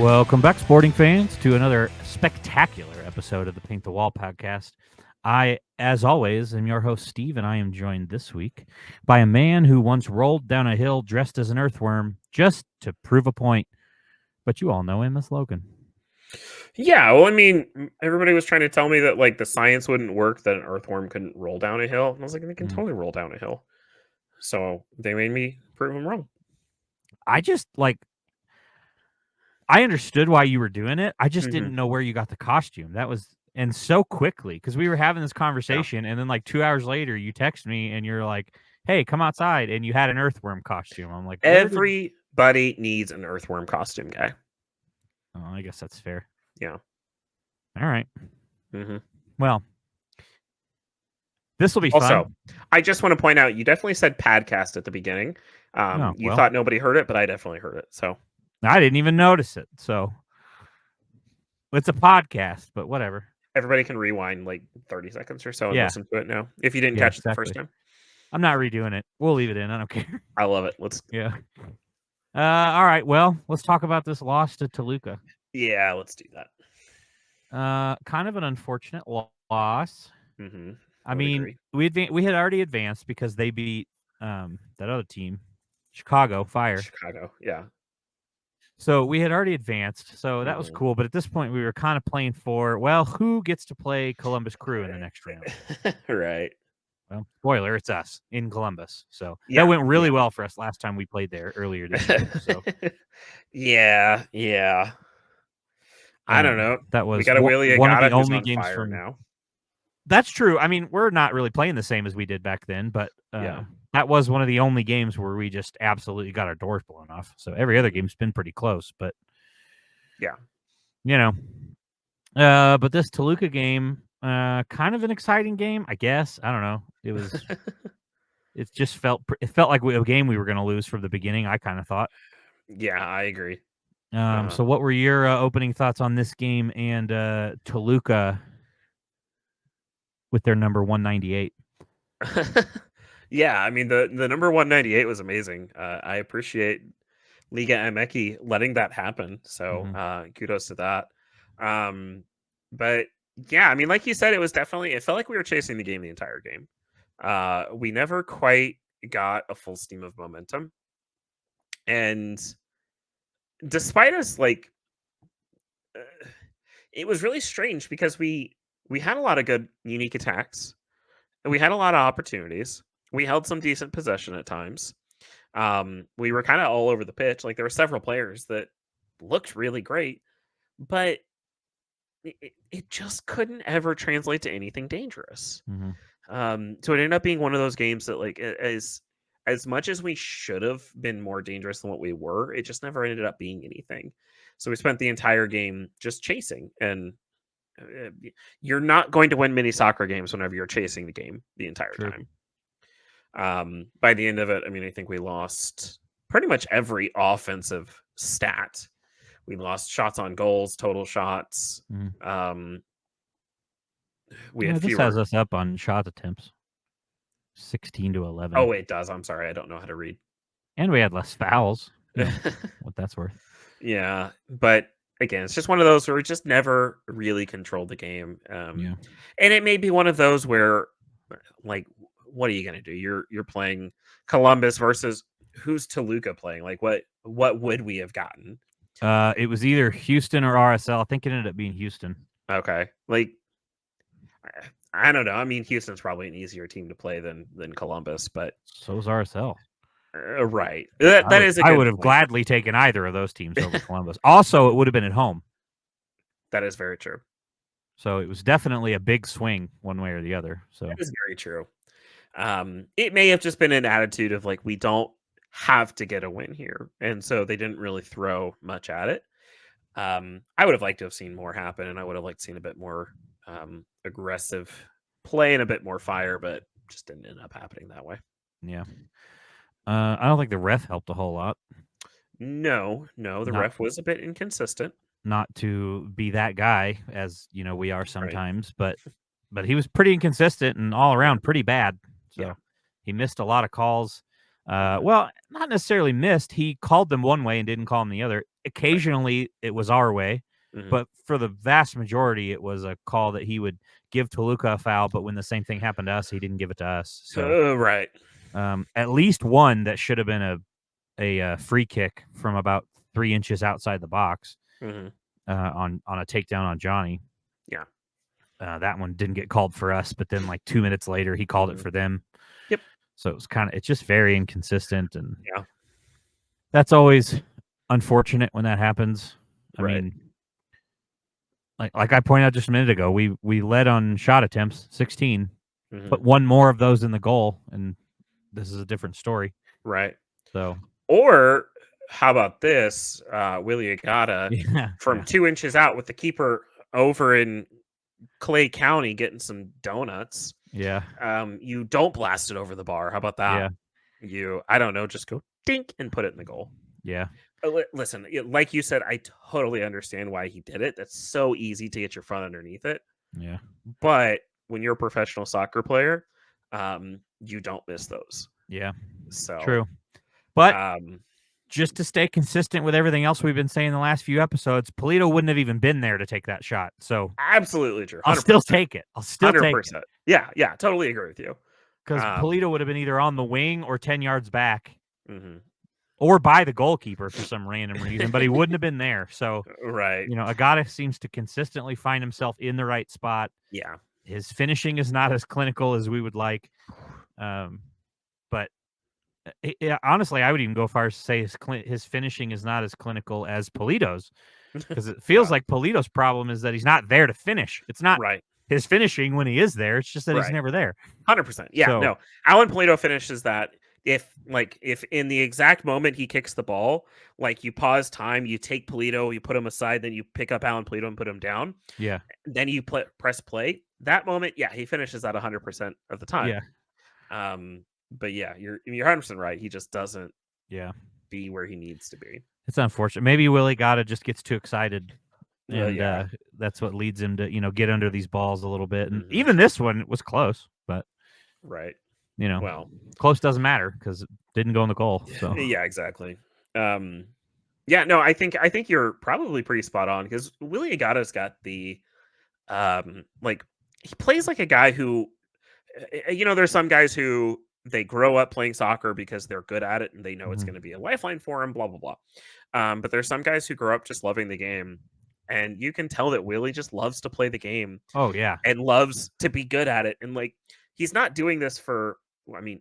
Welcome back, sporting fans, to another spectacular episode of the Paint the Wall podcast. I, as always, am your host, Steve, and I am joined this week by a man who once rolled down a hill dressed as an earthworm just to prove a point. But you all know him as Logan. Yeah, well, I mean, everybody was trying to tell me that like the science wouldn't work, that an earthworm couldn't roll down a hill. And I was like, they can totally roll down a hill. So they made me prove them wrong. I just I understood why you were doing it. I just didn't know where you got the costume. That was, and so quickly, because we were having this conversation, and then like 2 hours later, you text me and you're like, "Hey, come outside," and you had an earthworm costume. I'm like, everybody needs an earthworm costume, guy. Oh, I guess that's fair. Yeah. All right. Well, this will be also, fun. I just want to point out, you definitely said podcast at the beginning. You thought nobody heard it, but I definitely heard it. So I didn't even notice it. So it's a podcast, but whatever. Everybody can rewind like 30 seconds or so and listen to it now if you didn't catch it the first time. I'm not redoing it. We'll leave it in. I don't care. I love it. All right. Well, let's talk about this loss to Toluca. Yeah, let's do that. Kind of an unfortunate loss. I mean, agree. we had already advanced because they beat that other team, Chicago Fire. Chicago, yeah. So we had already advanced, so that was cool. But at this point, we were kind of playing for, well, who gets to play Columbus Crew in the next round? Right. Well, spoiler, it's us in Columbus. So that went really well for us last time we played there earlier this year. So yeah. I don't know. That was we got one of the only games from now. That's true. I mean, we're not really playing the same as we did back then, but that was one of the only games where we just absolutely got our doors blown off. So every other game's been pretty close, but but this Toluca game, kind of an exciting game, I guess. I don't know. It was. It just felt like a game we were going to lose from the beginning. I kind of thought. Yeah, I agree. So what were your opening thoughts on this game and Toluca with their number 198? Yeah, I mean the number 198 was amazing. I appreciate Liga MX letting that happen. So kudos to that. But yeah, I mean, like you said, it felt like we were chasing the game the entire game. We never quite got a full steam of momentum. And despite us, it was really strange because we had a lot of good unique attacks. And we had a lot of opportunities. We held some decent possession at times. We were kind of all over the pitch. Like there were several players that looked really great, but it just couldn't ever translate to anything dangerous. So it ended up being one of those games that, like, as much as we should have been more dangerous than what we were, it just never ended up being anything. So we spent the entire game just chasing, and you're not going to win many soccer games whenever you're chasing the game the entire time. By the end of it, I mean, I think we lost pretty much every offensive stat. We lost shots on goals, total shots. We had this has us up on shot attempts, 16-11. Oh, it does. I'm sorry, I don't know how to read. And we had less fouls. What that's worth. Yeah, but again, it's just one of those where we just never really controlled the game. And it may be one of those where, like, what are you going to do? You're playing Columbus versus who's Toluca playing? Like, what would we have gotten? It was either Houston or RSL. I think it ended up being Houston. Okay, like, I don't know. I mean, Houston's probably an easier team to play than Columbus, but so is RSL. Right. That is a good I would have gladly taken either of those teams over Columbus. Also, it would have been at home. That is very true. So it was definitely a big swing one way or the other. So that is very true. It may have just been an attitude of, like, we don't have to get a win here, and so they didn't really throw much at it. I would have liked to have seen more happen, and I would have liked to seen a bit more aggressive play and a bit more fire, but just didn't end up happening that way. Yeah. I don't think the ref helped a whole lot. No, the ref was a bit inconsistent. Not to be that guy, as you know, we are sometimes, but he was pretty inconsistent and all around pretty bad. So he missed a lot of calls. Well, not necessarily missed. He called them one way and didn't call them the other. occasionally it was our way, Mhm. but for the vast majority, it was a call that he would give Toluca a foul, but when the same thing happened to us, he didn't give it to us. So Right. at least one that should have been a free kick from about 3 inches outside the box Mhm. on a takedown on Johnny. Yeah. That one didn't get called for us, but then like 2 minutes later, he called it Mhm. for them. Yep. So it's just very inconsistent, and Yeah. that's always unfortunate when that happens. I Right. mean, like I pointed out just a minute ago, we led on shot attempts, 16, put Mhm. one more of those in the goal, and this is a different story. Right. So Or how about this? Willie Agata yeah, from yeah, 2 inches out with the keeper over in Clay County getting some donuts. yeah, You don't blast it over the bar. How about that? yeah, I don't know, just go dink and put it in the goal. yeah, Listen, like you said, I totally understand why he did it. That's so easy to get your front underneath it. yeah. But when you're a professional soccer player, you don't miss those. Yeah, So, true. But um, just to stay consistent with everything else we've been saying the last few episodes, Polito wouldn't have even been there to take that shot. So absolutely true. I'll still take it. I'll still take it 100%. Yeah, yeah, totally agree with you. because Um, Polito would have been either on the wing or 10 yards back mhm. or by the goalkeeper for some random reason, but he wouldn't have been there. So, Right. Agata seems to consistently find himself in the right spot. Yeah. His finishing is not as clinical as we would like. But honestly, I would even go far as to say his finishing is not as clinical as Polito's, because it feels Yeah. like Polito's problem is that he's not there to finish. It's not Right. his finishing when he is there. It's just that he's Right. never there. 100%. Yeah, So no. Alan Polito finishes that if in the exact moment he kicks the ball, like you pause time, you take Polito, you put him aside, then you pick up Alan Polito and put him down, yeah, then you press play. That moment, yeah, he finishes that 100% of the time. yeah, But yeah, you're 100% right. He just doesn't yeah. be where he needs to be. It's unfortunate. Maybe Willie Gotta just gets too excited, and Yeah. that's what leads him to get under these balls a little bit. And Mhm. even this one was close, but Right. you know, Well, close doesn't matter because it didn't go in the goal. So yeah, exactly. Um, yeah, no, I think you're probably pretty spot on because Willie Agato's got the like he plays like a guy who there's some guys who they grow up playing soccer because they're good at it and they know it's mhm. going to be a lifeline for them, blah blah blah. But there's some guys who grow up just loving the game, and you can tell that Willie just loves to play the game Oh yeah, and loves to be good at it. And like he's not doing this for, I mean,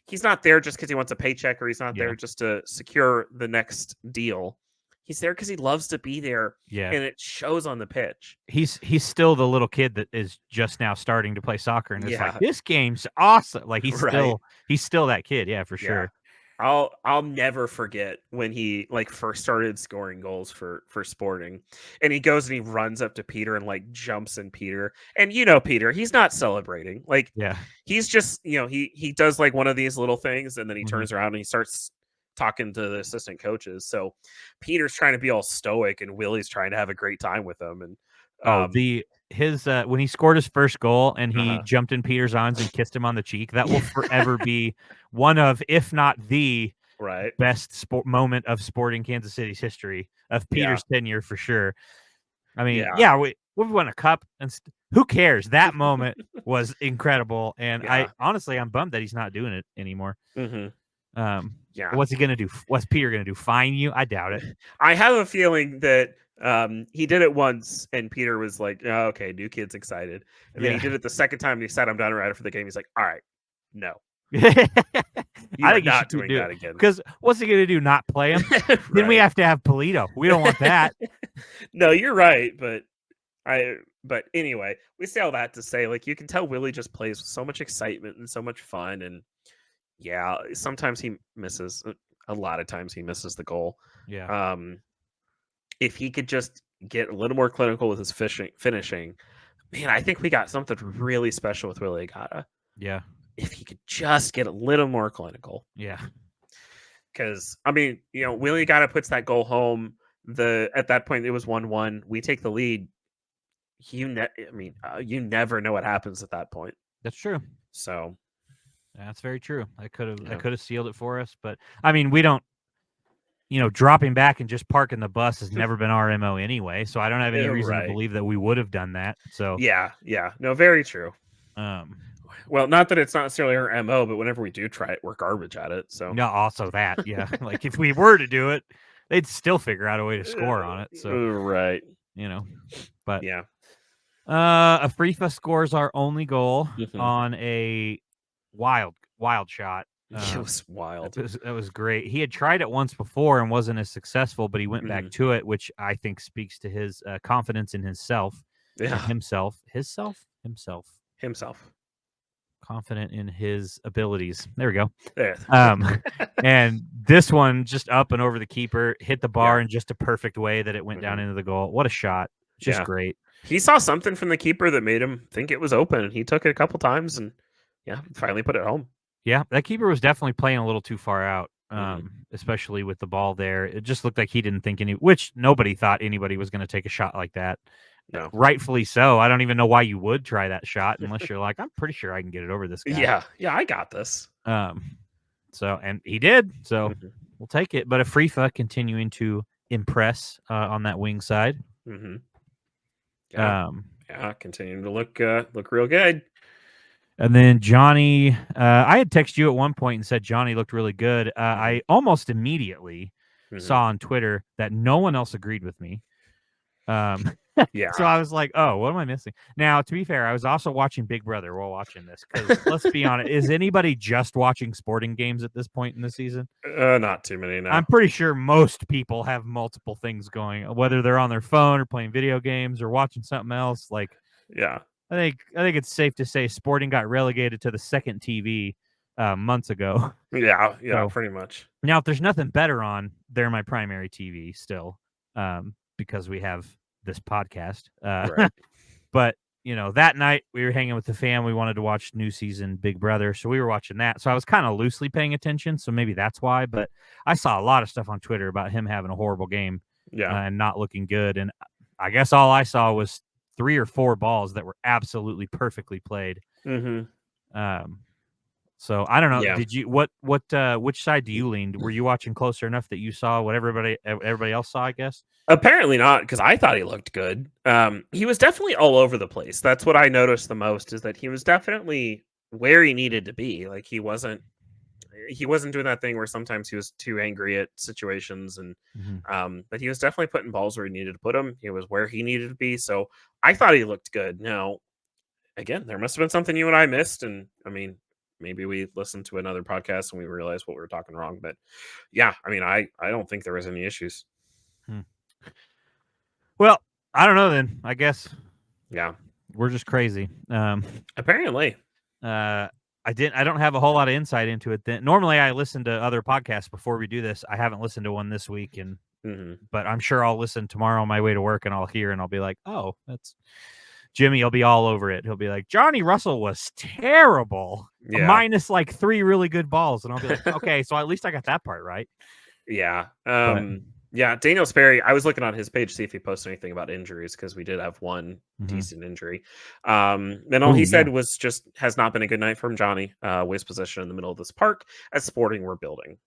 he's not there just because he wants a paycheck or he's not yeah, there just to secure the next deal. He's there because he loves to be there, yeah. and it shows on the pitch. He's still the little kid that is just now starting to play soccer, and it's like Yeah, this game's awesome. Like right. he's still that kid, yeah, for Yeah. sure. I'll never forget when he like first started scoring goals for Sporting. And he goes and he runs up to Peter and like jumps in Peter. And Peter, he's not celebrating. Like Yeah, he's just, he does like one of these little things and then he mhm. turns around and he starts talking to the assistant coaches. So Peter's trying to be all stoic and Willie's trying to have a great time with him. And Oh, his when he scored his first goal and he uh jumped in Peter's arms and kissed him on the cheek, that will forever be one of, if not the right. best moment of Sporting Kansas City's history of Yeah. Peter's tenure for sure. I mean, Yeah. yeah, we won a cup, and who cares? That moment was incredible, and I Yeah. honestly I'm bummed that he's not doing it anymore. Hmm. Yeah. What's he gonna do? What's Peter gonna do? Fine you? I doubt it. I have a feeling that he did it once, and Peter was like, oh, "Okay, new kid's excited," and then he Yeah. did it the second time, and he sat him down right after the game. He's like, "All right, no, you I are think you should not keep doing doing that it again." because what's he gonna do? Not play him? Then we Right? have to have Polito. We don't want that. No, you're right, but but anyway, we say all that to say, like, you can tell Willie just plays with so much excitement and so much fun, and yeah, sometimes he misses. A lot of times he misses the goal. Yeah, Um, if he could just get a little more clinical with his finishing, man, I think we got something really special with Willie Agata. yeah, If he could just get a little more clinical, yeah, because I mean, Willie Agata puts that goal home. At that point it was 1-1. We take the lead. You never know what happens at that point. that's true. So That's very true. I yeah, could have sealed it for us, but I mean, we don't. dropping back and just parking the bus has never been our MO anyway. So I don't have any reason to Right. believe that we would have done that. So Yeah. No, very true. um, Well, not that it's not necessarily our MO, but whenever we do try it, we're garbage at it. So no, also that, yeah. Like if we were to do it, they'd still figure out a way to score on it. So right. But Yeah. Afrifa scores our only goal Mhm. on a wild shot. It was wild. It was great. He had tried it once before and wasn't as successful, but he went back to it, which I think speaks to his confidence in himself. Yeah. Himself. Confident in his abilities. There we go. There. And this one just up and over the keeper, hit the bar Yeah. in just a perfect way that it went down into the goal. What a shot. Just great. He saw something from the keeper that made him think it was open, and he took it a couple times and finally put it home. Yeah, that keeper was definitely playing a little too far out, especially with the ball there. It just looked like he didn't think which nobody thought anybody was going to take a shot like that. No. Rightfully so. I don't even know why you would try that shot unless you're like, I'm pretty sure I can get it over this guy. Yeah, I got this. So, and he did. So we'll take it. But Afrifa continuing to impress on that wing side. Yeah, continuing to look real good. And then Johnny, I had texted you at one point and said Johnny looked really good. I almost immediately saw on Twitter that no one else agreed with me. Yeah. So I was like, oh, what am I missing? Now, to be fair, I was also watching Big Brother while watching this because let's be honest, is anybody just watching sporting games at this point in the season? Not too many now. I'm pretty sure most people have multiple things going, whether they're on their phone or playing video games or watching something else. Like, yeah. I think it's safe to say sporting got relegated to the second TV months ago. Yeah, so, pretty much. Now, if there's nothing better on, they're my primary TV still, because we have this podcast. Right. But that night we were hanging with the fam. We wanted to watch new season Big Brother, so we were watching that. So I was kind of loosely paying attention. So maybe that's why. But I saw a lot of stuff on Twitter about him having a horrible game, and not looking good. And I guess all I saw was 3 or 4 balls that were absolutely perfectly played. So I don't know. Yeah. Did you which side do you lean? Were you watching closer enough that you saw what everybody else saw, I guess? Apparently not, because I thought he looked good. He was definitely all over the place. That's what I noticed the most, is that he was definitely where he needed to be. Like he wasn't doing that thing where sometimes he was too angry at situations, and but he was definitely putting balls where he needed to put them. He was where he needed to be. So I thought he looked good. Now, again, there must have been something you and I missed, and I mean, maybe we listened to another podcast and we realized what we were talking wrong. But yeah, I mean, I don't think there was any issues. Well, I don't know then. I guess. Yeah. We're just crazy. Apparently. I don't have a whole lot of insight into it. Normally I listen to other podcasts before we do this. I haven't listened to one this week, and but I'm sure I'll listen tomorrow on my way to work, and I'll hear and I'll be like, oh, that's Jimmy. He'll be all over it. He'll be like, Johnny Russell was terrible. Yeah. Minus like 3 really good balls. And I'll be like, okay, so at least I got that part right. Yeah. Yeah, Daniel Sperry, I was looking on his page to see if he posted anything about injuries, because we did have one decent injury. And all he said was just has not been a good night from Johnny. Waste possession in the middle of this park at Sporting we're building.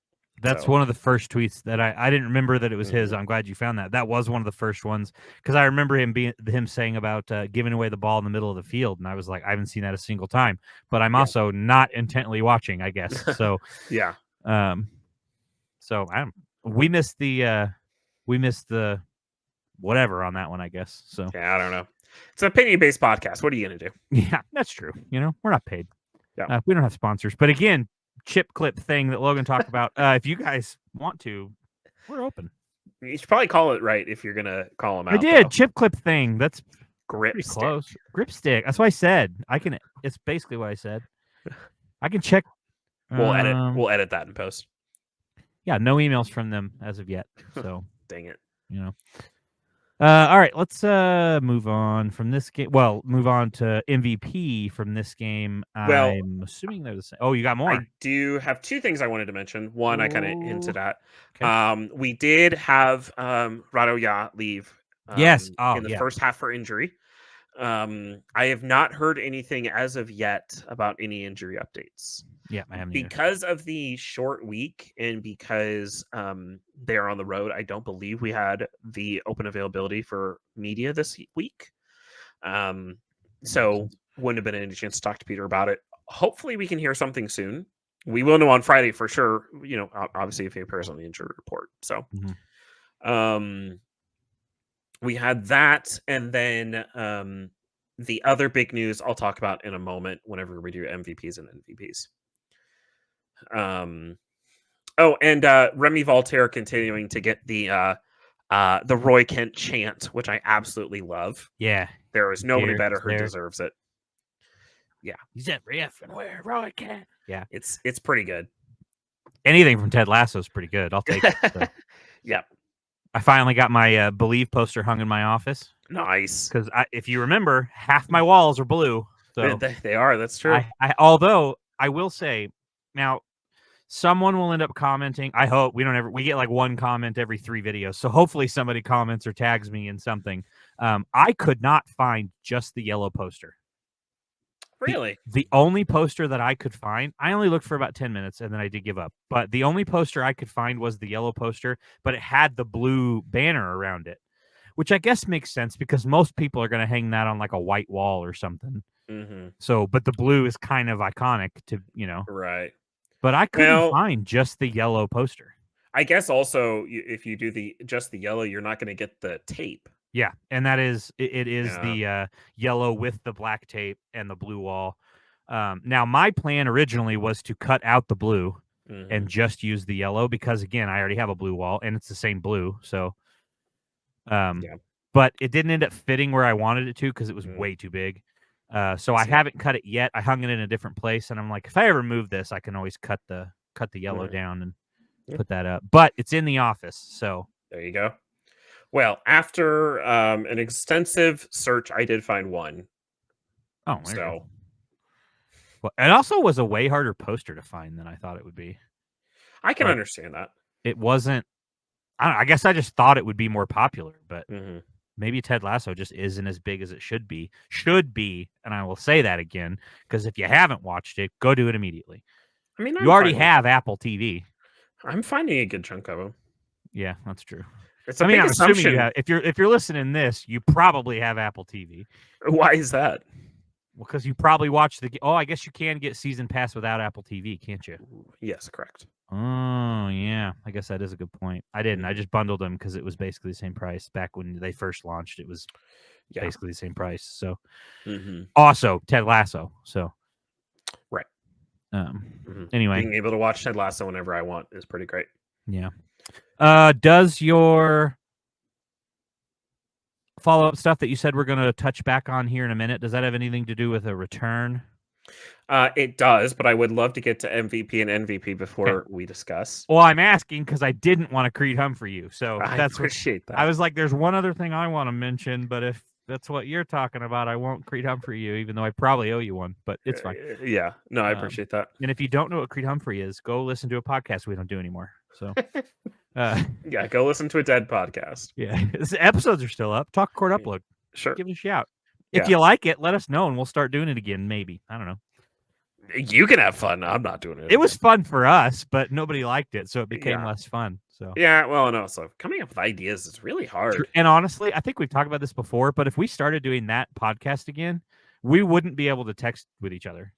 That's one of the first tweets that I didn't remember that it was his. I'm glad you found that. That was one of the first ones, because I remember him saying about giving away the ball in the middle of the field, and I was like, I haven't seen that a single time. But I'm also not intently watching, I guess. So yeah. So we missed the whatever on that one, I guess. So yeah, I don't know. It's an opinion-based podcast. What are you gonna do? Yeah, that's true. We're not paid. Yeah. We don't have sponsors. But again, chip clip thing that Logan talked about. If you guys want to, we're open. You should probably call it right if you're gonna call them out. I did though. Chip clip thing. That's grip pretty stick. Close. Grip stick. That's what I said. It's basically what I said. I can check. We'll edit that in post. Yeah, no emails from them as of yet. So dang it. All right, let's move on from this game. Well, move on to MVP from this game. Well, I'm assuming they're the same. Oh, you got more. I do have 2 things I wanted to mention. One, I kind of hinted at. Okay. We did have Radoya leave yes. in the first half for injury. I have not heard anything as of yet about any injury updates. Yeah, I haven't either. Because of the short week and because they are on the road, I don't believe we had the open availability for media this week. So wouldn't have been any chance to talk to Peter about it. Hopefully we can hear something soon. We will know on Friday for sure, obviously if he appears on the injury report. So we had that, and then the other big news I'll talk about in a moment whenever we do MVPs and NVPs. And Remy Voltaire continuing to get the Roy Kent chant, which I absolutely love. Yeah. There is nobody better who deserves it. Yeah. He's every effing where Roy Kent. Yeah. It's pretty good. Anything from Ted Lasso is pretty good. I'll take it. So. Yeah. I finally got my Believe poster hung in my office. Nice. Because if you remember, half my walls are blue. So they are. That's true. Although I will say, now someone will end up commenting. I hope we get like one comment every 3 videos. So hopefully somebody comments or tags me in something. I could not find just the yellow poster. Really? The only poster that I could find, I only looked for about 10 minutes and then I did give up. But the only poster I could find was the yellow poster, but it had the blue banner around it, which I guess makes sense because most people are going to hang that on like a white wall or something. So, but the blue is kind of iconic to, Right. But I couldn't find just the yellow poster. I guess also if you do just the yellow, you're not going to get the tape. Yeah, and that is the yellow with the black tape and the blue wall. Now, my plan originally was to cut out the blue and just use the yellow because, again, I already have a blue wall and it's the same blue. So, but it didn't end up fitting where I wanted it to because it was way too big. So I haven't cut it yet. I hung it in a different place, and I'm like, if I ever move this, I can always cut the yellow down and put that up. But it's in the office, so there you go. Well, after an extensive search, I did find one. Oh, so. Well, it also was a way harder poster to find than I thought it would be. I can understand that. It wasn't. I guess I just thought it would be more popular, but maybe Ted Lasso just isn't as big as it should be. And I will say that again because if you haven't watched it, go do it immediately. I mean, you already have Apple TV. I'm finding a good chunk of them. Yeah, that's true. It's big assumption. You have, if you're listening to this, you probably have Apple TV. Why is that? Well, because you probably watch I guess you can get season pass without Apple TV, can't you? Yes, correct. Oh, yeah. I guess that is a good point. I didn't. I just bundled them because it was basically the same price. Back when they first launched, it was basically the same price. So, also Ted Lasso. So, right. Anyway, being able to watch Ted Lasso whenever I want is pretty great. Yeah. Does your follow-up stuff that you said we're going to touch back on here in a minute, does that have anything to do with a return? It does, but I would love to get to MVP and NVP before we discuss. Well, I'm asking because I didn't want to Creed Hum for you. So I appreciate that. I was like, there's one other thing I want to mention, but if that's what you're talking about, I won't Creed Hum for you, even though I probably owe you one, but it's fine. Yeah, no, I appreciate that. And if you don't know what Creed Humphrey is, go listen to a podcast we don't do anymore. So, yeah, go listen to a dead podcast. Yeah, the episodes are still up. Talk Court Upload. Sure, give it a shout. If you like it, let us know, and we'll start doing it again. Maybe, I don't know. You can have fun. I'm not doing it. It was fun for us, but nobody liked it, so it became less fun. So yeah, well, no. So coming up with ideas is really hard. And honestly, I think we've talked about this before, but if we started doing that podcast again, we wouldn't be able to text with each other.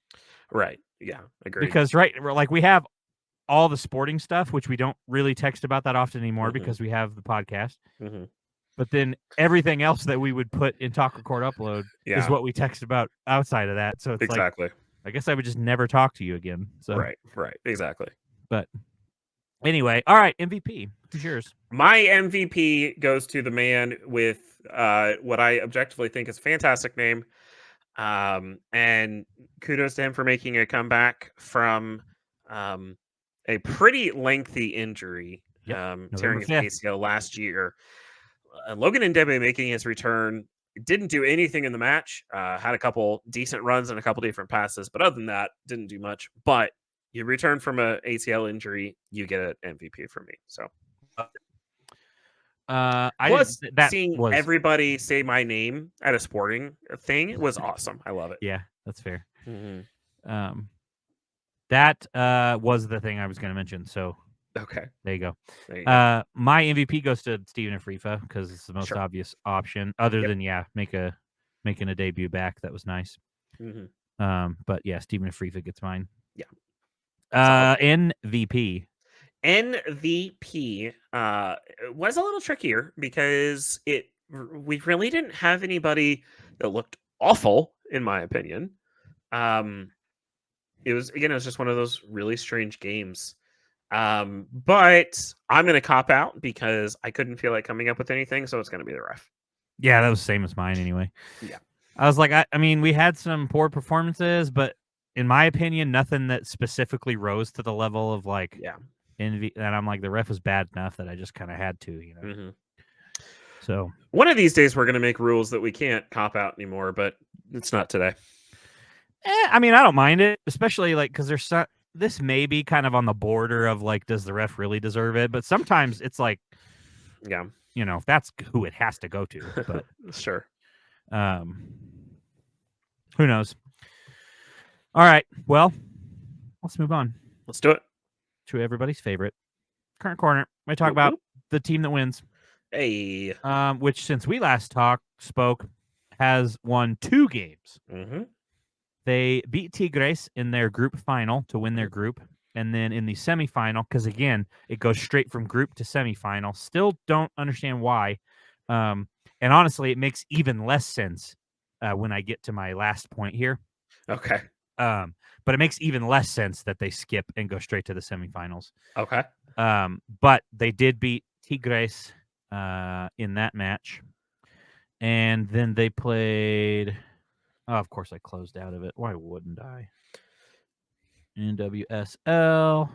Right. Yeah, agree. Because we have all the sporting stuff, which we don't really text about that often anymore because we have the podcast. But then everything else that we would put in Talk Record Upload is what we text about outside of that. So it's exactly. I guess I would just never talk to you again. So right, exactly. But anyway, all right, MVP. Who's yours? My MVP goes to the man with what I objectively think is a fantastic name. And kudos to him for making a comeback from a pretty lengthy injury, tearing his ACL last year. Logan and Debe making his return. Didn't do anything in the match. Had a couple decent runs and a couple different passes, but other than that, didn't do much. But you return from a ACL injury, you get an MVP from me. So, I Plus, didn't. That seeing was everybody say my name at a sporting thing was awesome. I love it. yeah, that's fair. Mm-hmm. That was the thing I was going to mention. So Okay, there you go. there you go. My MVP goes to Steeeve and Frifa because it's the most Sure. obvious option. Other Yep. than making a debut back, that was nice. Mm-hmm. But yeah, Steeeve and Frifa gets mine. Yeah. MVP. MVP was a little trickier because we really didn't have anybody that looked awful, in my opinion. It was just one of those really strange games. But I'm gonna cop out because I couldn't feel like coming up with anything, so it's gonna be the ref. Yeah, that was the same as mine anyway. Yeah. I was like, I mean, we had some poor performances, but in my opinion, nothing that specifically rose to the level of like Yeah. envy. And I'm like, the ref was bad enough that I just kind of had to, Mm-hmm. So One of these days we're gonna make rules that we can't cop out anymore, but it's not today. I mean, I don't mind it, especially like because this may be kind of on the border of like, does the ref really deserve it? But sometimes it's like, yeah, if that's who it has to go to. But sure. Who knows? All right. Well, let's move on. Let's do it. To everybody's favorite current corner. We talk about the team that wins. Hey. Which since we last spoke, has won 2 games. Mm-hmm. They beat Tigres in their group final to win their group. And then in the semifinal, because again, it goes straight from group to semifinal. Still don't understand why. And honestly, it makes even less sense when I get to my last point here. Okay. But it makes even less sense that they skip and go straight to the semifinals. Okay. But they did beat Tigres in that match. And then they played... Oh, of course, I closed out of it. Why wouldn't I? NWSL.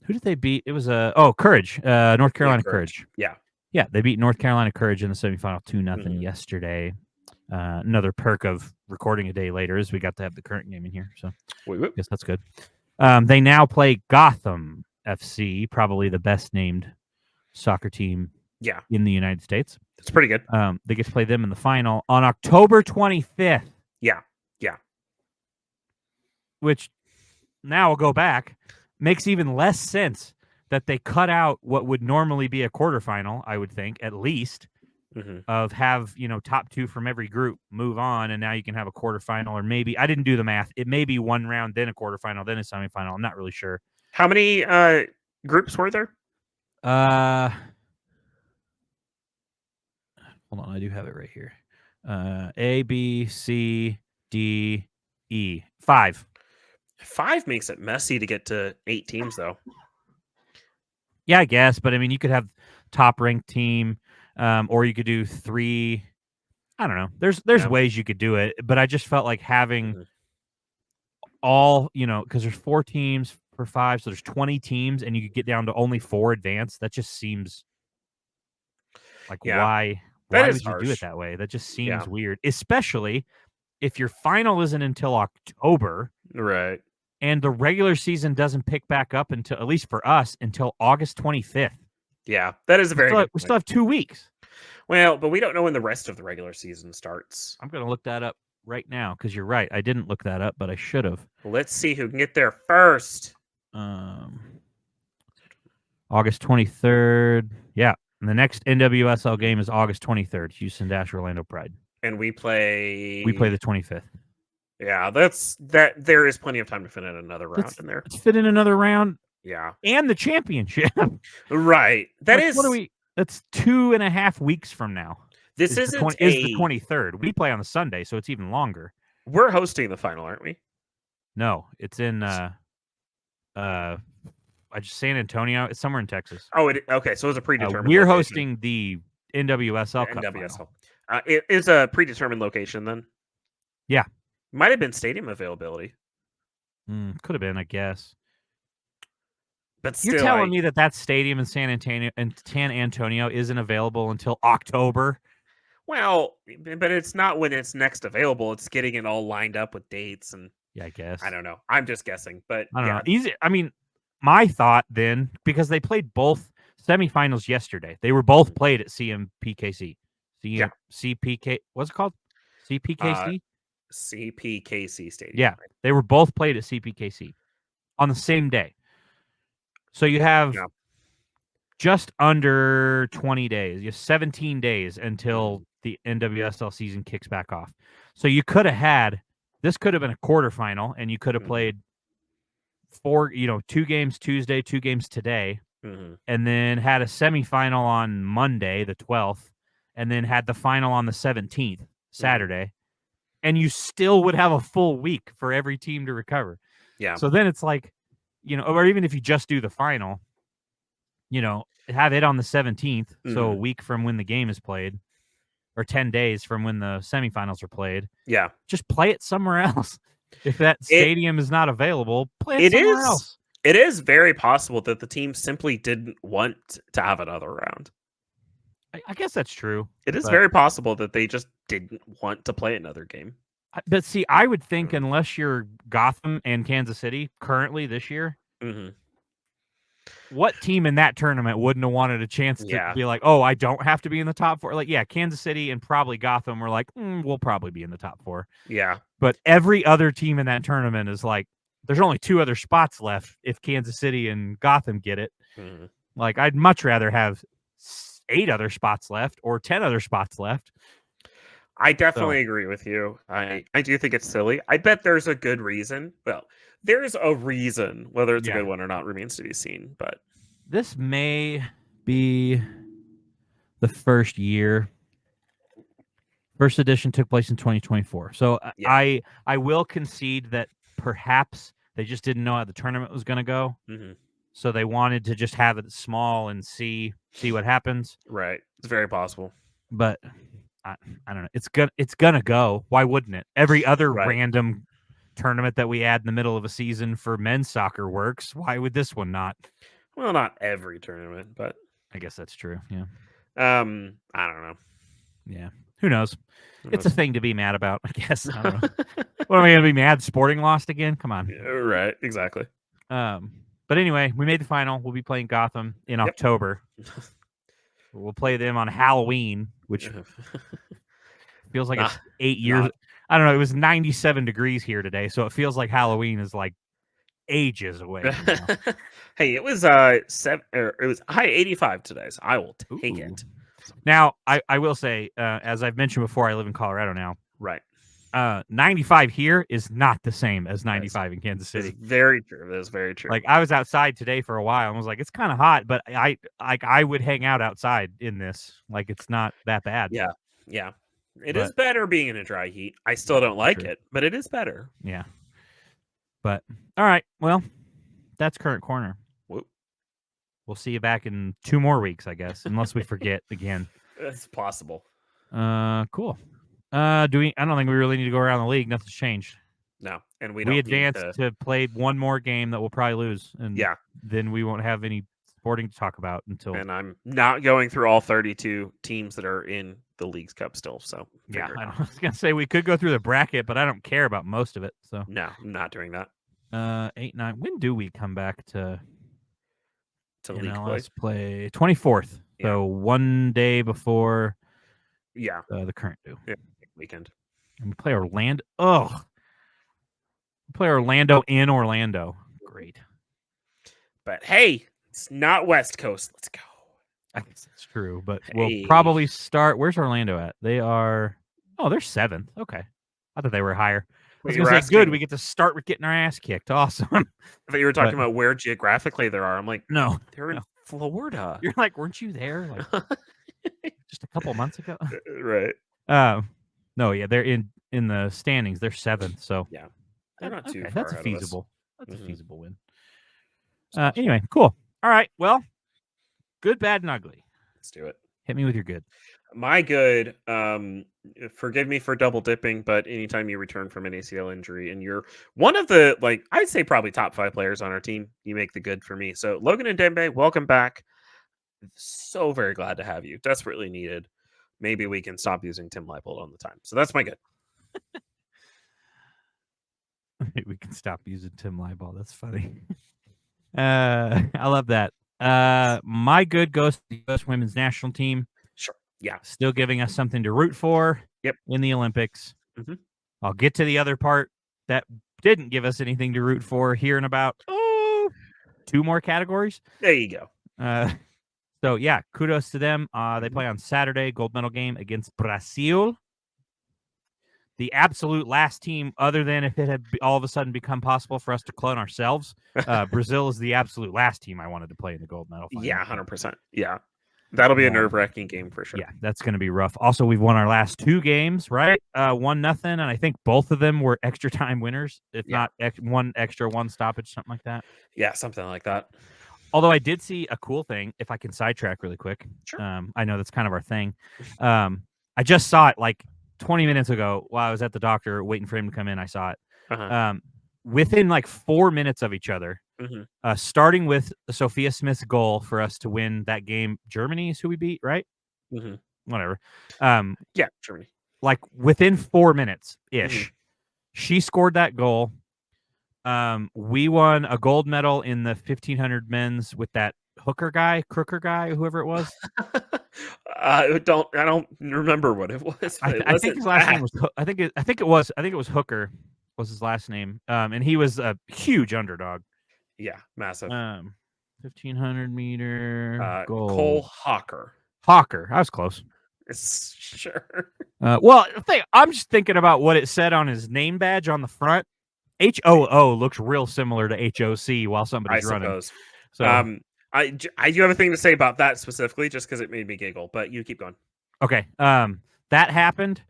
Who did they beat? It was Courage, North Carolina Courage. Yeah. Yeah, they beat North Carolina Courage in the semifinal 2-0 yesterday. Another perk of recording a day later is we got to have the current game in here. So I guess that's good. They now play Gotham FC, probably the best named soccer team in the United States. It's pretty good. They get to play them in the final on October 25th. Yeah. Which now I'll go back. Makes even less sense that they cut out what would normally be a quarterfinal, I would think, at least, of have, top 2 from every group move on, and now you can have a quarterfinal, or maybe, I didn't do the math, it may be one round, then a quarterfinal, then a semifinal. I'm not really sure. How many groups were there? Hold on, I do have it right here. A, B, C, D, E. 5. 5 makes it messy to get to 8 teams, though. Yeah, I guess, but I mean, you could have top ranked team, or you could do 3. I don't know. There's ways you could do it, but I just felt like having all, because there's 4 teams for 5, so there's 20 teams, and you could get down to only 4 advanced. That just seems like why would you do it that way? That just seems weird, especially if your final isn't until October, right? And the regular season doesn't pick back up until, at least for us, until August 25th. Yeah, that is a very good point. We still have 2 weeks. Well, but we don't know when the rest of the regular season starts. I'm going to look that up right now because you're right. I didn't look that up, but I should have. Let's see who can get there first. August 23rd. Yeah. And the next NWSL game is August 23rd. Houston Dash Orlando Pride. And we play the 25th. Yeah, there is plenty of time to fit in another round in there. Let's fit in another round. Yeah. And the championship. Right. That's 2.5 weeks from now. This is the 23rd. We play on the Sunday, so it's even longer. We're hosting the final, aren't we? No, it's in San Antonio. It's somewhere in Texas. Oh, okay. So it's a predetermined. We're location. hosting the NWSL Cup. NWSL. It is a predetermined location then. Yeah, might have been stadium availability. Could have been, I guess. But still, you're telling me that stadium in San Antonio isn't available until October? Well, but it's not when it's next available. It's getting it all lined up with dates and. Yeah, I guess. I don't know. I'm just guessing, but I don't know. Easy. I mean, my thought then, because they played both semifinals yesterday. They were both played at CMPKC. CPK. What's it called? CPKC. CPKC Stadium. Yeah, right? they were both played at CPKC on the same day. So you have just under 20 days. You have 17 days until the NWSL season kicks back off. So you could have had this could have been a quarterfinal, and you could have played 2 games Tuesday, 2 games today, and then had a semifinal on Monday, the 12th, and then had the final on the 17th, Saturday. And you still would have a full week for every team to recover. Yeah. So then it's like, or even if you just do the final, have it on the 17th, so a week from when the game is played, or 10 days from when the semifinals are played. Yeah. Just play it somewhere else. If that stadium is not available, play it somewhere else. It is very possible that the team simply didn't want to have another round. I guess that's true. It is very possible that they just didn't want to play another game. But see, I would think unless you're Gotham and Kansas City currently this year, what team in that tournament wouldn't have wanted a chance to be like, oh, I don't have to be in the top 4? Like, yeah, Kansas City and probably Gotham were like, we'll probably be in the top 4. Yeah. But every other team in that tournament is like, there's only 2 other spots left if Kansas City and Gotham get it. Like, I'd much rather have 8 other spots left or 10 other spots left. I definitely agree with you. I do think it's silly. I bet there's a good reason. Well, there's a reason. Whether it's a good one or not remains to be seen. But this may be the first year. First edition took place in 2024. So I will concede that perhaps they just didn't know how the tournament was going to go. So they wanted to just have it small and see what happens. Right. It's very possible. But I don't know. It's gonna go. Why wouldn't it? Every other random tournament that we add in the middle of a season for men's soccer works. Why would this one not? Well, not every tournament, but I guess that's true. Yeah. I don't know. Yeah. Who knows? It's a thing to be mad about, I guess. I don't know. What am I going to be mad? Sporting lost again? Come on. Yeah, right. Exactly. But anyway, we made the final. We'll be playing Gotham in October. We'll play them on Halloween, which feels like it's 8 years. I don't know. It was 97 degrees here today, so it feels like Halloween is like ages away. Hey, it was it was high 85 today, so I will take it. Now, I will say, as I've mentioned before, I live in Colorado now. Right. 95 here is not the same as 95 in Kansas City. That's very true. That is very true. Like, I was outside today for a while and was like, it's kind of hot, but I would hang out outside in this. Like, it's not that bad. Yeah. Yeah. It is better being in a dry heat. I still don't like it, but it is better. Yeah. But all right, well, that's Current Corner. Whoop. We'll see you back in 2 more weeks, I guess, unless we forget again. It's possible. Cool. I don't think we really need to go around the league. Nothing's changed. No, and we advanced to play one more game that we'll probably lose, and then we won't have any sporting to talk about until. And I'm not going through all 32 teams that are in the Leagues Cup still. So yeah, I was gonna say we could go through the bracket, but I don't care about most of it. So no, I'm not doing that. 8, 9. When do we come back to league play? 24th. Yeah. So one day before. Yeah. The current weekend. And we play Orlando. Oh, we play Orlando in Orlando. Great. But hey, it's not West Coast. Let's go. I guess that's true, but we'll probably start. Where's Orlando at? They are. Oh, they're 7th. Okay, I thought they were higher. I was going to say, good. We get to start with getting our ass kicked. Awesome. I thought you were talking about where geographically there are. I'm like, no, they're in Florida. You're like, weren't you there? Like, just a couple months ago. Right. No, yeah, they're in the standings. They're 7th, so yeah, they're not too far. That's a feasible. That's a feasible win. Anyway, cool. All right. Well, good, bad, and ugly. Let's do it. Hit me with your good. My good. Forgive me for double dipping, but anytime you return from an ACL injury and you're one of the I'd say probably top 5 players on our team, you make the good for me. So Logan and Dembe, welcome back. So very glad to have you. Desperately needed. Maybe we can stop using Tim Leipold on the time. So that's my good. We can stop using Tim Leipold. That's funny. I love that. My good goes to the U.S. women's national team. Sure. Yeah. Still giving us something to root for. Yep. In the Olympics. Mm-hmm. I'll get to the other part that didn't give us anything to root for here in about 2 more categories. There you go. So yeah, kudos to them. They Mm-hmm. play on Saturday, gold medal game against Brazil. The absolute last team, other than if it had all of a sudden become possible for us to clone ourselves, Brazil is the absolute last team I wanted to play in the gold medal final. Yeah, 100%. Yeah. That'll be a nerve-wracking game for sure. Yeah, that's going to be rough. Also, we've won our last 2 games, right? 1-0, and I think both of them were extra time winners, if not one extra, one stoppage, something like that. Yeah, something like that. Although I did see a cool thing, if I can sidetrack really quick. Sure. I know that's kind of our thing. I just saw it like 20 minutes ago while I was at the doctor waiting for him to come in. I saw it. Uh-huh. Within like 4 minutes of each other, starting with Sophia Smith's goal for us to win that game. Germany is who we beat, right? Mm-hmm. Whatever. Yeah, Germany. Like within 4 minutes-ish, she scored that goal. We won a gold medal in the 1500 men's with that Crooker guy, whoever it was. I don't remember what it was. I think his last name was. I think it was Hooker was his last name. And he was a huge underdog. Yeah, massive. 1500 meter gold. Cole Hawker. I was close. Sure. Well, I'm just thinking about what it said on his name badge on the front. HOO looks real similar to HOC while somebody's running. Suppose. So I do have a thing to say about that specifically, just because it made me giggle. But you keep going. Okay. That happened.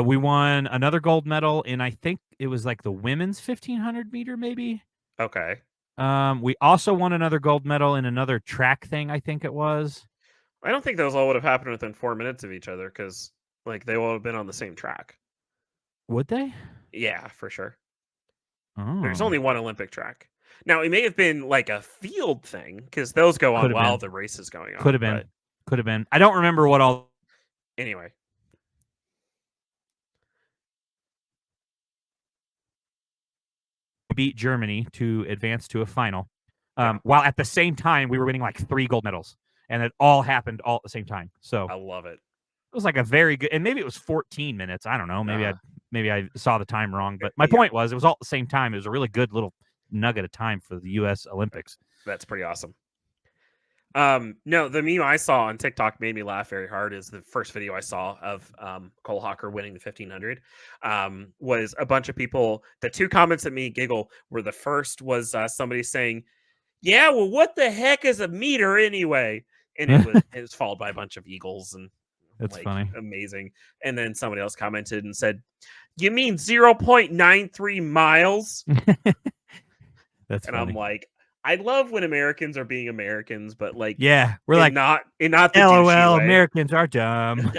We won another gold medal in, I think it was like the women's 1500 meter, maybe. Okay. We also won another gold medal in another track thing, I think it was. I don't think those all would have happened within 4 minutes of each other, because like they will have been on the same track. Would they? Yeah, for sure. Oh. There's only one Olympic track. Now, it may have been like a field thing, because those go on while the race is going on. Could have been. I don't remember what all. Anyway. Beat Germany to advance to a final. While at the same time, we were winning like 3 gold medals. And it all happened all at the same time. So I love it. It was like a very good, and maybe it was 14 minutes. I don't know. Maybe I saw the time wrong. But my point was, it was all at the same time. It was a really good little nugget of time for the U.S. Olympics. That's pretty awesome. No, the meme I saw on TikTok made me laugh very hard. Is the first video I saw of Cole Hawker winning the 1500. Was a bunch of people. The 2 comments that made me giggle were, the first was somebody saying, "Yeah, well, what the heck is a meter anyway?" And it was followed by a bunch of eagles, and that's funny, amazing. And then somebody else commented and said, "You mean 0.93 miles?" That's and funny. I'm like, I love when Americans are being Americans, but like, yeah, we're like, not the LOL, Americans are dumb.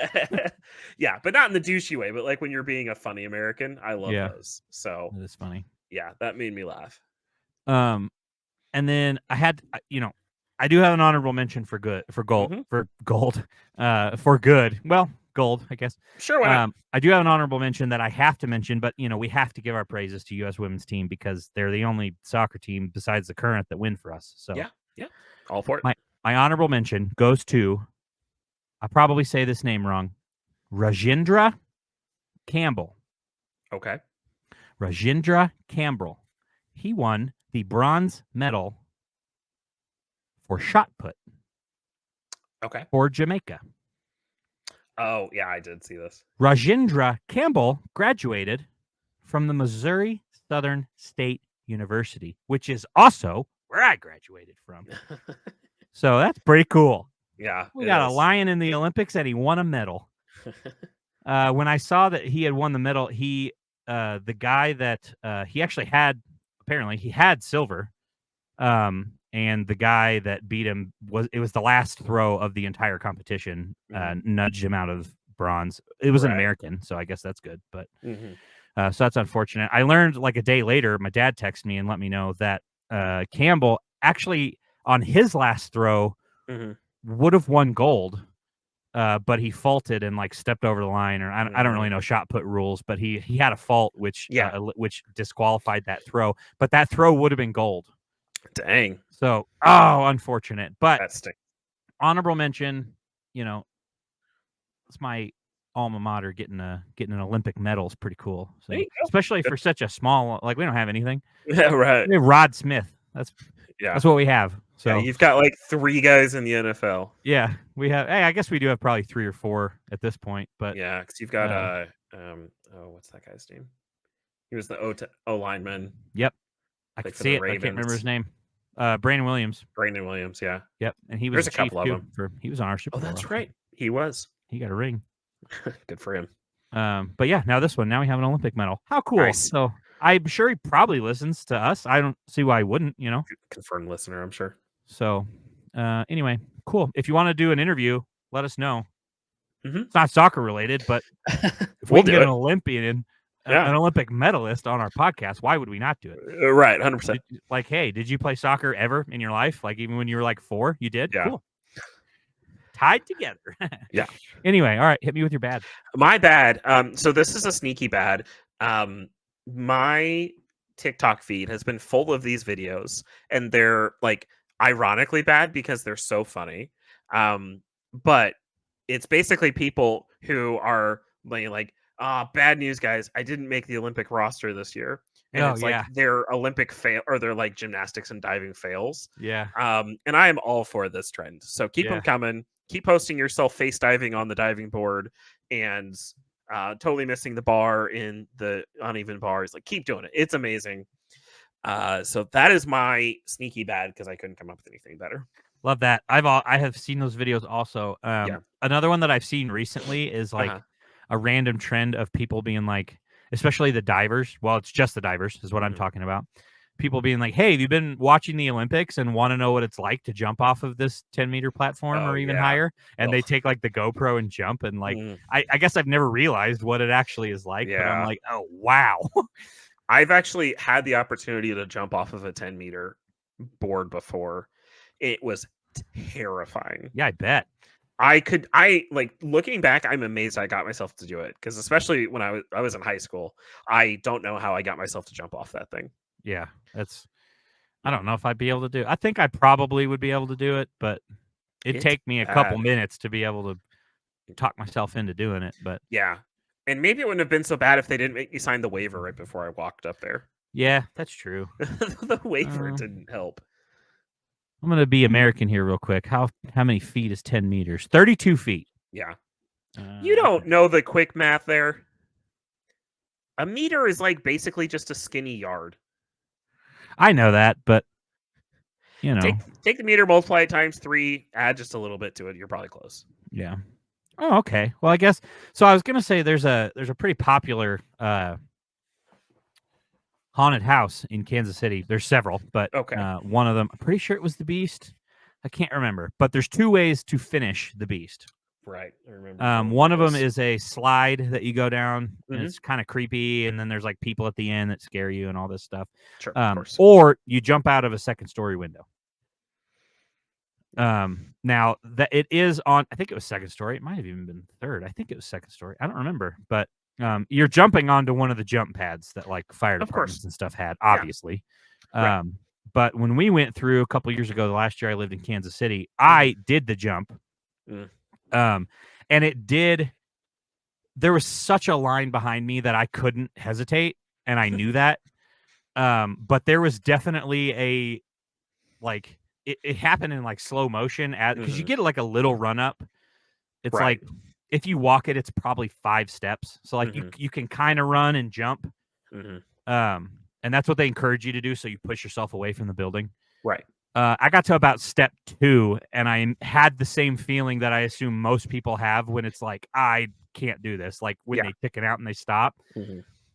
Yeah, but not in the douchey way, but like when you're being a funny American. I love those. So that is funny. Yeah, that made me laugh. And then I do have an honorable mention for gold. Well, gold, I guess. Sure. Why not? I do have an honorable mention that I have to mention, but we have to give our praises to U.S. women's team because they're the only soccer team besides the current that win for us. So yeah, all for it. My honorable mention goes to, I probably say this name wrong, Rajendra Campbell. Okay. Rajendra Campbell. He won the bronze medal for shot put. Okay. For Jamaica. Oh, yeah, I did see this. Rajendra Campbell graduated from the Missouri Southern State University, which is also where I graduated from. So that's pretty cool. Yeah. We got a lion in the Olympics and he won a medal. When I saw that he had won the medal, the guy that he actually had, apparently he had silver. And the guy that beat him was the last throw of the entire competition, nudged him out of bronze. It was an American, so I guess that's good. But so that's unfortunate. I learned like a day later, my dad texted me and let me know that Campbell actually on his last throw would have won gold, but he faulted and like stepped over the line, or I don't really know shot put rules, but he had a fault which disqualified that throw. But that throw would have been gold. Dang. So, unfortunate. But That stinks. honorable mention, it's my alma mater getting an Olympic medal is pretty cool. There So, you go. especially Good. for such a small, like we don't have anything. Yeah, right. We have Rod Smith. That's Yeah. what we have. Yeah, So you've got like 3 guys in the NFL. yeah, we have. Hey, I guess we do have probably 3 or 4 at this point. But Yeah, because you've got what's that guy's name? He was the O lineman. Yep, I Played can for see the it. I can't remember his Ravens. name. Brandon Williams. Brandon Williams. Yeah, Yep, and he was there's the a chief couple of too. them. He was on our Super Oh, Bowl. that's roster. right. He was. He got a ring. Good for him. But yeah, now this one. Now we have an Olympic medal. How cool! Nice. So I'm sure he probably listens to us. I don't see why he wouldn't. Confirmed listener, I'm sure. So anyway, cool. If you want to do an interview, let us know. Mm-hmm. It's not soccer related, but if we We'll can do get it. an Olympian, an Olympic medalist on our podcast, why would we not do it? Right, 100%. Like, hey, did you play soccer ever in your life? Like, even when you were like 4, you did? Yeah. Cool. Tied together. Yeah. Anyway, all right, hit me with your bad. My bad. So this is a sneaky bad. My TikTok feed has been full of these videos, and they're like ironically bad because they're so funny. But it's basically people who are like, bad news, guys. I didn't make the Olympic roster this year. And it's like their Olympic fail or their like gymnastics and diving fails. Yeah. And I am all for this trend. So keep them coming. Keep posting yourself face diving on the diving board and totally missing the bar in the uneven bars. Like, keep doing it. It's amazing. So that is my sneaky bad because I couldn't come up with anything better. Love that. I have seen those videos also. Another one that I've seen recently is like a random trend of people being like, especially the divers. Well, it's just the divers is what I'm talking about. People being like, hey, have you been watching the Olympics and want to know what it's like to jump off of this 10-meter platform or even higher? And they take like the GoPro and jump. And like, I guess I've never realized what it actually is like, but I'm like, oh, wow. I've actually had the opportunity to jump off of a 10-meter board before. It was terrifying. Yeah, I bet. I like looking back, I'm amazed I got myself to do it because especially when I was in high school, I don't know how I got myself to jump off that thing. Yeah, I don't know if I'd be able to do it. I think I probably would be able to do it, but it'd take me a couple minutes to be able to talk myself into doing it. But yeah, and maybe it wouldn't have been so bad if they didn't make me sign the waiver right before I walked up there. Yeah, that's true. The waiver didn't help. I'm going to be American here real quick. How many feet is 10 meters? 32 feet. Yeah. You don't know the quick math there. A meter is like basically just a skinny yard. I know that, but take the meter, multiply it times 3, add just a little bit to it. You're probably close. Yeah. Oh, okay. Well, I guess so. I was going to say there's a pretty popular haunted house in Kansas City. There's several, but one of them, I'm pretty sure it was the Beast. I can't remember, but there's 2 ways to finish the Beast. Right. I remember. One of them is a slide that you go down, and it's kind of creepy, and then there's like people at the end that scare you and all this stuff. Sure, of course. Or you jump out of a 2nd-story window. Now that it is on, I think it was 2nd story. It might have even been 3rd. I think it was 2nd story. I don't remember, but you're jumping onto one of the jump pads that like fire departments and stuff had, obviously. Right. But when we went through a couple years ago, the last year I lived in Kansas City, I did the jump. And there was such a line behind me that I couldn't hesitate, and I knew that. But there was definitely it happened in like slow motion because you get like a little run up. It's like if you walk it, it's probably 5 steps. So like you can kind of run and jump. And that's what they encourage you to do. So you push yourself away from the building. Right. I got to about step 2 and I had the same feeling that I assume most people have when it's like, I can't do this. Like when they chicken out and they stop.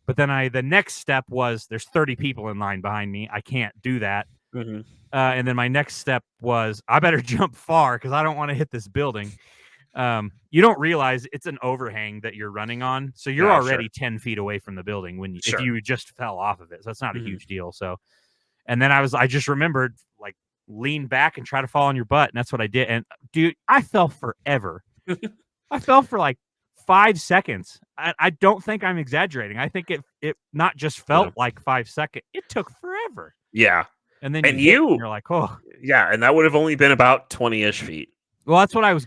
But then the next step was there's 30 people in line behind me. I can't do that. And then my next step was I better jump far because I don't want to hit this building. You don't realize it's an overhang that you're running on. So you're already 10 feet away from the building if you just fell off of it. So that's not a huge deal. So, and then I just remembered like lean back and try to fall on your butt. And that's what I did. And dude, I fell forever. I fell for like 5 seconds. I don't think I'm exaggerating. I think it not just felt like 5 seconds. It took forever. Yeah. and then And you hit, and you, you're like, oh. yeah, and that would have only been about 20-ish feet. Well, that's what I was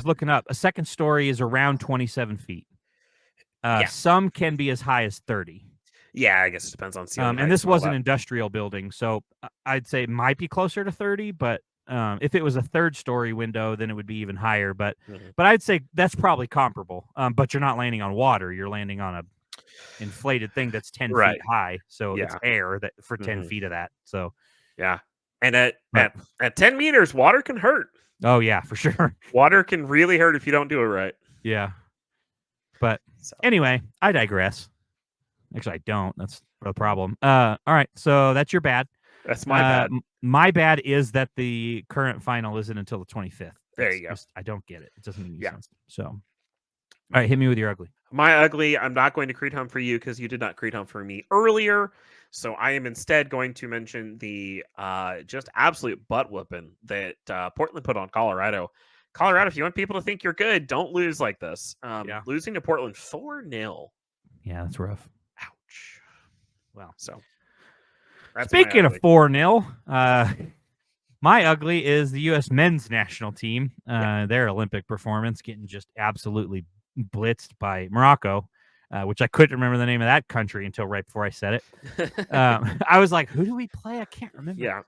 looking up. A second story is around 27 feet. Yeah. Some can be as high as 30. Yeah, I guess it depends on ceiling And heights this and all was an that. industrial building, so I'd say it might be closer to 30, but if it was a third story window, then it would be even higher. But I'd say that's probably comparable. But you're not landing on water; you're landing on a inflated thing that's 10 Right. feet high, so it's Yeah. air that for 10 feet of that. So Yeah, and at But- at 10 meters, water can hurt. oh yeah, for sure. Water can really hurt if you don't do it right. Yeah. But So, anyway, I digress. Actually, I don't. That's the problem. All right, so that's your bad. that's my bad. My bad is that the current final isn't until the 25th. There you go. I don't get it. It doesn't make any Yeah. sense. So, all right, hit me with your ugly. My ugly, I'm not going to Creed Hunt for you because you did not Creed Hunt for me earlier. So I am instead going to mention the just absolute butt whooping that Portland put on Colorado. Colorado, if you want people to think you're good, don't lose like this. Yeah. Losing to Portland 4-0. Yeah, that's rough. Ouch. Well, So that's speaking my of 4-0, my ugly is the U.S. men's national team. Their Olympic performance getting just absolutely blitzed by Morocco, which I couldn't remember the name of that country until right before I said it. I was like, who do we play? I can't remember.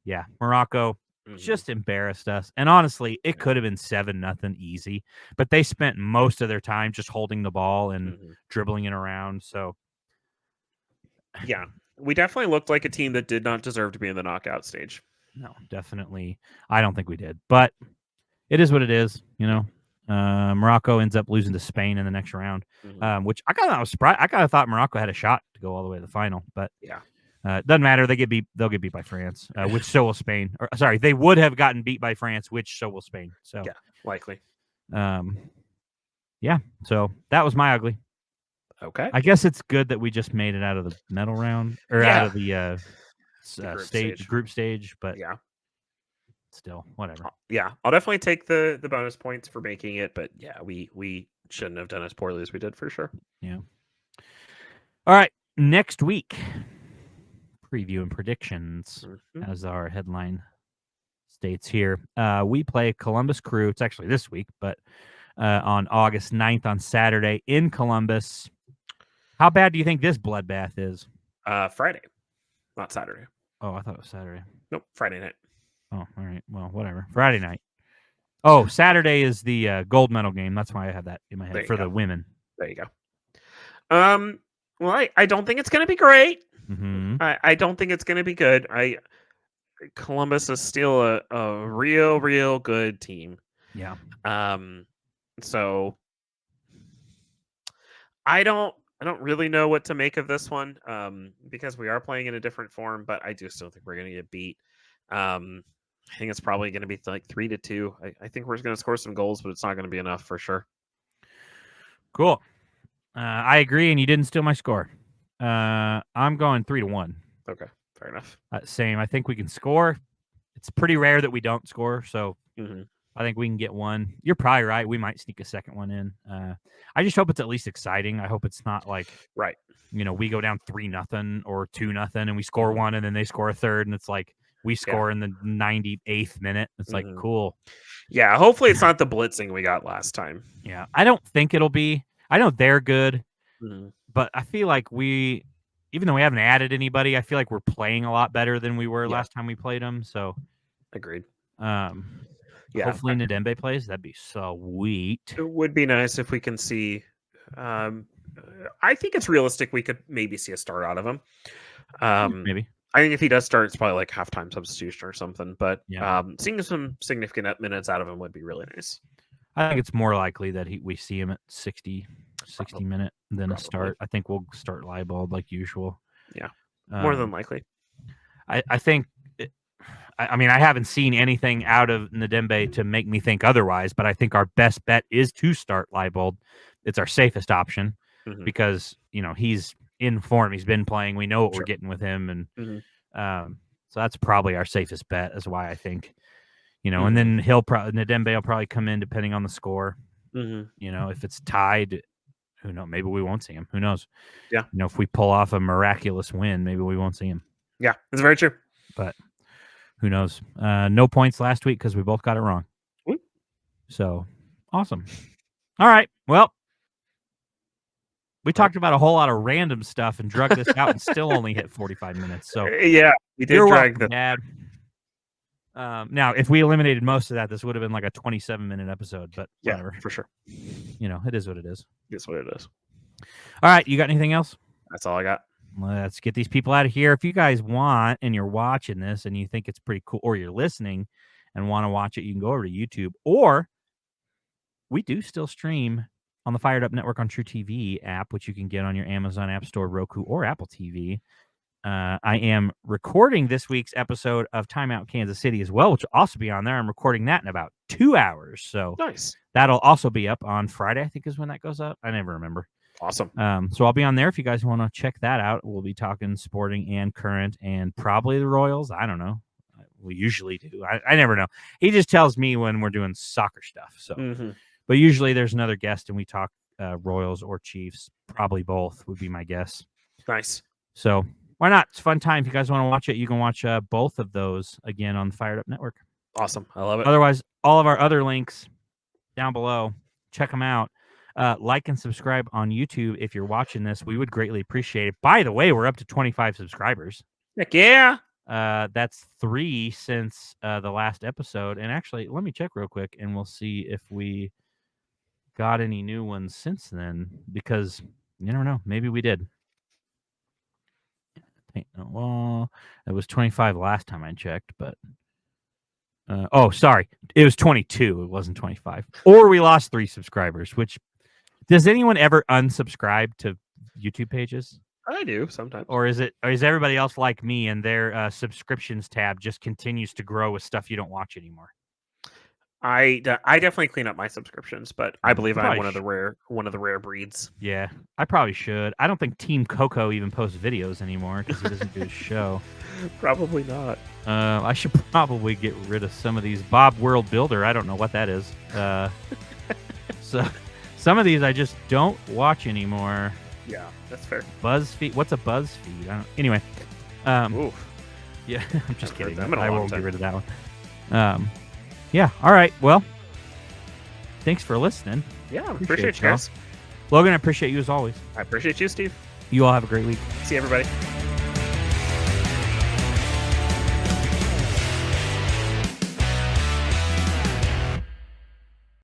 Yeah. Morocco just embarrassed us. And honestly, it could have been 7-0 easy, but they spent most of their time just holding the ball and dribbling it around. So yeah, we definitely looked like a team that did not deserve to be in the knockout stage. No, definitely. I don't think we did, but it is what it is. You know, Morocco ends up losing to Spain in the next round, which I kind of was surprised. I kind of thought Morocco had a shot to go all the way to the final, but yeah, it doesn't matter. They'll get beat by France, which so will Spain. Or sorry, they would have gotten beat by France, which so will Spain. So yeah, likely. Yeah. So that was my ugly. Okay. I guess it's good that we just made it out of the medal round or out of the group stage, but yeah, still, whatever. Yeah, I'll definitely take the bonus points for making it, but yeah, we shouldn't have done as poorly as we did for sure. Yeah. All right, next week, preview and predictions as our headline states here. We play Columbus Crew. It's actually this week, but on August 9th on Saturday in Columbus. How bad do you think this bloodbath is? Friday, not Saturday. Oh, I thought it was Saturday. Nope, Friday night. Oh, all right. Well, whatever. Friday night. Oh, Saturday is the gold medal game. That's why I have that in my head for the women. There you go. Well, I don't think it's going to be great. I don't think it's going to be good. Columbus is still a real good team. Yeah. So I don't really know what to make of this one. Because we are playing in a different form, but I do still think we're going to get beat. I think it's probably going to be like 3-2. I think we're going to score some goals, but it's not going to be enough for sure. Cool. I agree, and you didn't steal my score. I'm going 3-1. Okay, fair enough. Same. I think we can score. It's pretty rare that we don't score, so I think we can get one. You're probably right. We might sneak a second one in. I just hope it's at least exciting. I hope it's not like we go down 3-0 or 2-0 and we score one, and then they score a third, and it's like we score in the 98th minute. It's like cool. Yeah, hopefully it's not the blitzing we got last time. Yeah, I don't think it'll be. I know they're good, but I feel like even though we haven't added anybody, I feel like we're playing a lot better than we were last time we played them. So, agreed. Hopefully Ndembe plays. That'd be sweet. It would be nice if we can see. I think it's realistic. We could maybe see a start out of him. Maybe. I think if he does start, it's probably like halftime substitution or something. But seeing some significant minutes out of him would be really nice. I think it's more likely that we see him at 60 minute than a start. I think we'll start Leibold like usual. Yeah, more than likely. I think. I mean, I haven't seen anything out of Ndembe to make me think otherwise, but I think our best bet is to start Leibold. It's our safest option because he's in form. He's been playing. We know what we're getting with him, and so that's probably our safest bet. Is why I think, and then Ndembe will probably come in depending on the score. If it's tied, who knows? Maybe we won't see him. Who knows? Yeah. If we pull off a miraculous win, maybe we won't see him. Yeah, it's very true. But who knows? No points last week because we both got it wrong. Whoop. So awesome. All right. Well, we talked about a whole lot of random stuff and drug this out and still only hit 45 minutes. So yeah, we did drag the Dad. Now, if we eliminated most of that, this would have been like a 27-minute episode. But whatever, for sure. It is what it is. It's what it is. All right, you got anything else? That's all I got. Let's get these people out of here. If you guys want and you're watching this and you think it's pretty cool, or you're listening and want to watch it, you can go over to YouTube, or we do still stream on the Fired Up Network on True TV app, which you can get on your Amazon App Store, Roku, or Apple TV. I am recording this week's episode of Time Out Kansas City as well, which will also be on there. I'm recording that in about 2 hours. So nice. That'll also be up on Friday, I think is when that goes up. I never remember. Awesome. So I'll be on there if you guys want to check that out. We'll be talking sporting and current and probably the Royals. I don't know. We usually do. I never know. He just tells me when we're doing soccer stuff. So, But usually there's another guest and we talk Royals or Chiefs. Probably both would be my guess. Nice. So why not? It's a fun time. If you guys want to watch it, you can watch both of those again on the Fired Up Network. Awesome. I love it. Otherwise, all of our other links down below. Check them out. Like and subscribe on YouTube if you're watching this. We would greatly appreciate it. By the way, we're up to 25 subscribers. Heck yeah. That's 3 since the last episode. And actually, let me check real quick and we'll see if we got any new ones since then. Because you never know. Maybe we did. Well, it was 25 last time I checked, but sorry. It was 22. It wasn't 25. Or we lost 3 subscribers, which does anyone ever unsubscribe to YouTube pages? I do sometimes. Or is everybody else like me and their subscriptions tab just continues to grow with stuff you don't watch anymore? I definitely clean up my subscriptions, but I believe I'm one of the rare breeds. Yeah, I probably should. I don't think Team Coco even posts videos anymore because he doesn't do his show. Probably not. I should probably get rid of some of these. Bob World Builder, I don't know what that is. So some of these I just don't watch anymore. Yeah, that's fair. BuzzFeed. What's a BuzzFeed? Anyway. Oof. Yeah, I'm just kidding. I won't get rid of that one. Yeah. All right. Well, thanks for listening. Yeah, appreciate you guys. Logan, I appreciate you as always. I appreciate you, Steve. You all have a great week. See you, everybody.